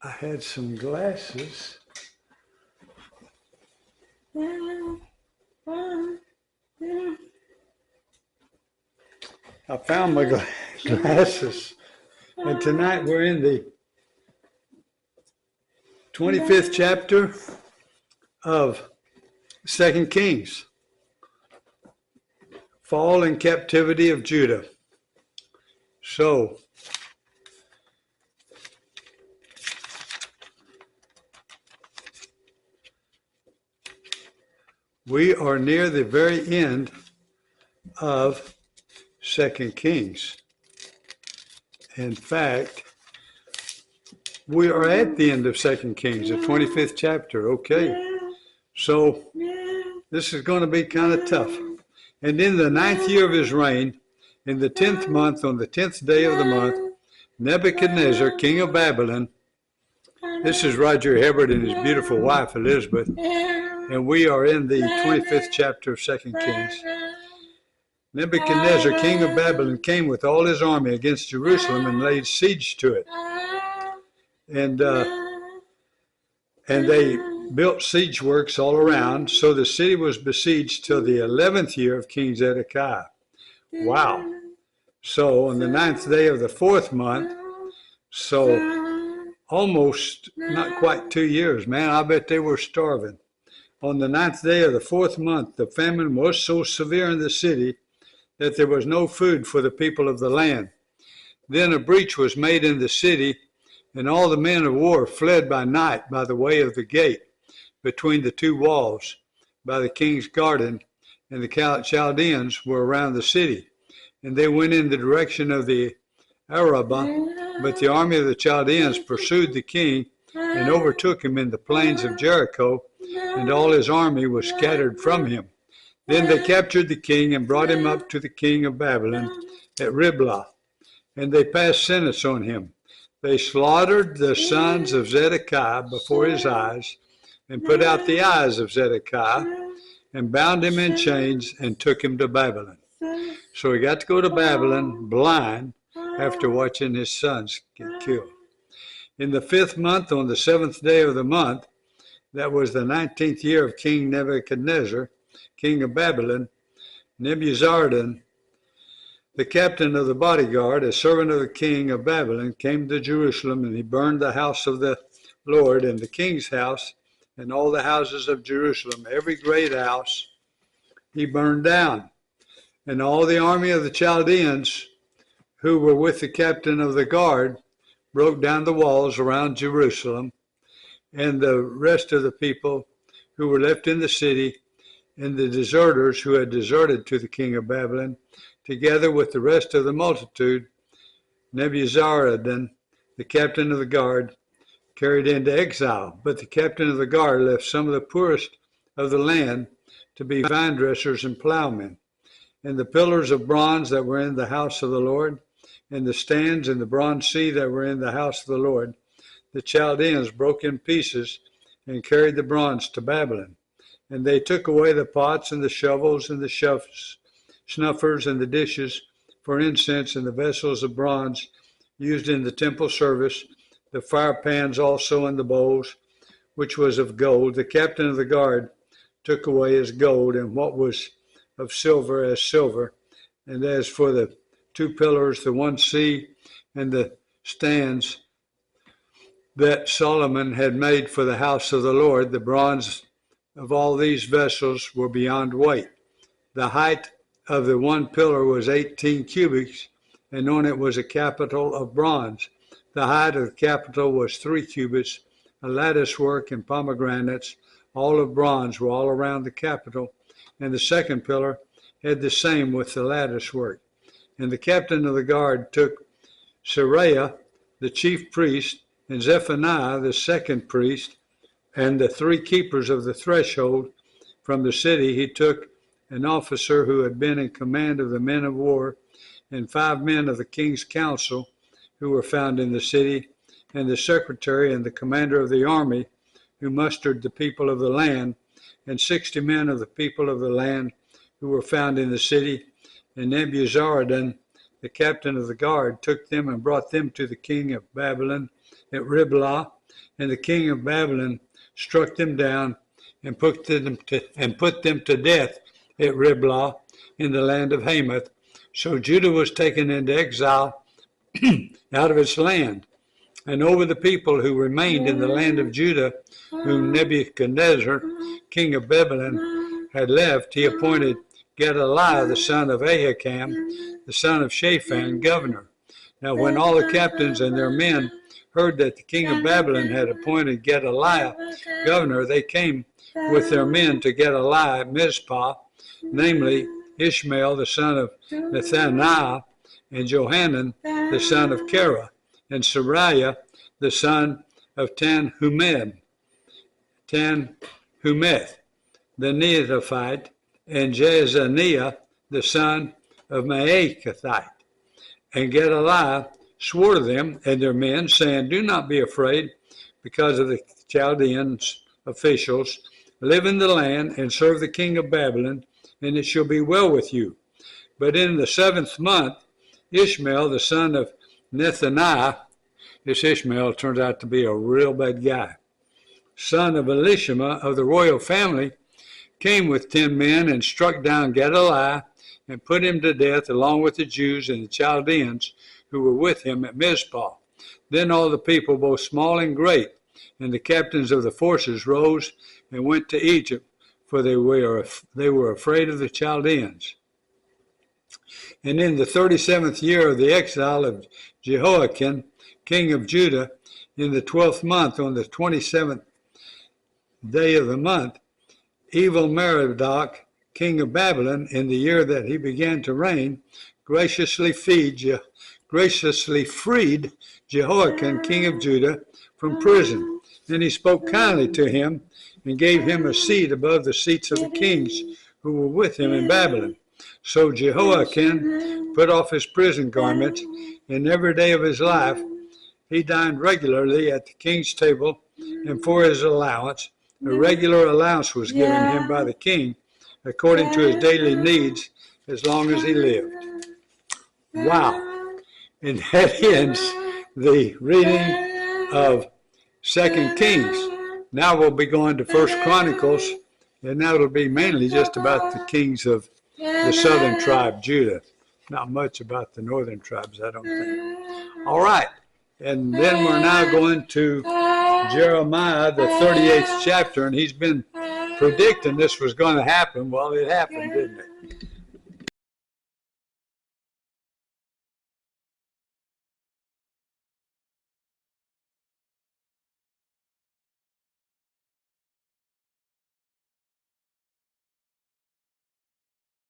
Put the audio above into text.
I had some glasses. I found my glasses. And tonight we're in the 25th chapter of 2 Kings. Fall and captivity of Judah. So, we are near the very end of 2 Kings. In fact, we are at the end of 2 Kings, the 25th chapter. Okay. So, this is going to be kind of tough. And in the 9th year of his reign, in the 10th month, on the 10th day of the month, Nebuchadnezzar, king of Babylon, this is Roger Hebert and his beautiful wife, Elizabeth, and we are in the 25th chapter of 2 Kings. Nebuchadnezzar, king of Babylon, came with all his army against Jerusalem and laid siege to it. And they built siege works all around, so the city was besieged till the 11th year of King Zedekiah. Wow. So on the 9th day of the 4th month, so almost not quite 2 years, man, I bet they were starving. On the 9th day of the 4th month, the famine was so severe in the city that there was no food for the people of the land. Then a breach was made in the city, and all the men of war fled by night by the way of the gate between the two walls by the king's garden, and the Chaldeans were around the city. And they went in the direction of the Arabah, but the army of the Chaldeans pursued the king and overtook him in the plains of Jericho, and all his army was scattered from him. Then they captured the king and brought him up to the king of Babylon at Riblah, and they passed sentence on him. They slaughtered the sons of Zedekiah before his eyes, and put out the eyes of Zedekiah, and bound him in chains, and took him to Babylon. So he got to go to Babylon blind after watching his sons get killed. In the 5th month, on the 7th day of the month, that was the 19th year of King Nebuchadnezzar, king of Babylon, Nebuzaradan, the captain of the bodyguard, a servant of the king of Babylon, came to Jerusalem, and he burned the house of the Lord and the king's house and all the houses of Jerusalem. Every great house he burned down. And all the army of the Chaldeans who were with the captain of the guard broke down the walls around Jerusalem, and the rest of the people who were left in the city, and the deserters who had deserted to the king of Babylon, together with the rest of the multitude, Nebuzaradan, the captain of the guard, carried into exile. But the captain of the guard left some of the poorest of the land to be vine dressers and plowmen. And the pillars of bronze that were in the house of the Lord, and the stands and the bronze sea that were in the house of the Lord, the Chaldeans broke in pieces and carried the bronze to Babylon. And they took away the pots and the shovels and the snuffers and the dishes for incense, and the vessels of bronze used in the temple service, the fire pans also and the bowls, which was of gold. The captain of the guard took away his gold, and what was of silver as silver. And as for the 2 pillars, the one sea, and the stands that Solomon had made for the house of the Lord, the bronze of all these vessels were beyond weight. The height of the one pillar was 18 cubits, and on it was a capital of bronze. The height of the capital was 3 cubits, a lattice work and pomegranates, all of bronze, were all around the capital. And the second pillar had the same with the lattice work. And the captain of the guard took Seraiah, the chief priest, and Zephaniah, the second priest, and the 3 keepers of the threshold from the city. He took an officer who had been in command of the men of war, and 5 men of the king's council who were found in the city, and the secretary and the commander of the army who mustered the people of the land, and 60 men of the people of the land who were found in the city. And Nebuzaradan, the captain of the guard, took them and brought them to the king of Babylon at Riblah, and the king of Babylon struck them down and put them to death at Riblah in the land of Hamath. So Judah was taken into exile out of its land. And over the people who remained in the land of Judah, whom Nebuchadnezzar, king of Babylon, had left, he appointed Gedaliah, the son of Ahikam, the son of Shaphan, governor. Now when all the captains and their men heard that the king of Babylon had appointed Gedaliah governor, they came with their men to Gedaliah at Mizpah, namely Ishmael, the son of Nethaniah, and Johanan, the son of Kerah, and Sariah, the son of Tanhumeth, the Netophathite, and Jezaniah, the son of Maakathite. And Gedaliah swore to them and their men, saying, "Do not be afraid because of the Chaldeans officials. Live in the land and serve the king of Babylon, and it shall be well with you." But in the 7th month, Ishmael, the son of Nethaniah, this Ishmael turns out to be a real bad guy, son of Elishama of the royal family, came with 10 men and struck down Gedaliah and put him to death along with the Jews and the Chaldeans who were with him at Mizpah. Then all the people, both small and great, and the captains of the forces rose and went to Egypt, for they were afraid of the Chaldeans. And in the 37th year of the exile of Jehoiakim, king of Judah, in the 12th month, on the 27th day of the month, Evil-Merodach, king of Babylon, in the year that he began to reign, graciously freed Jehoiakim, king of Judah, from prison. And he spoke kindly to him and gave him a seat above the seats of the kings who were with him in Babylon. So Jehoiakim put off his prison garments, and every day of his life he dined regularly at the king's table, and for his allowance, a regular allowance was given him by the king, according to his daily needs, as long as he lived. Wow. And that ends the reading of 2 Kings. Now we'll be going to 1 Chronicles, and that will be mainly just about the kings of the southern tribe, Judah. Not much about the northern tribes, I don't think. All right. And then we're now going to Jeremiah, the 38th chapter, and he's been predicting this was going to happen. Well, it happened, didn't it?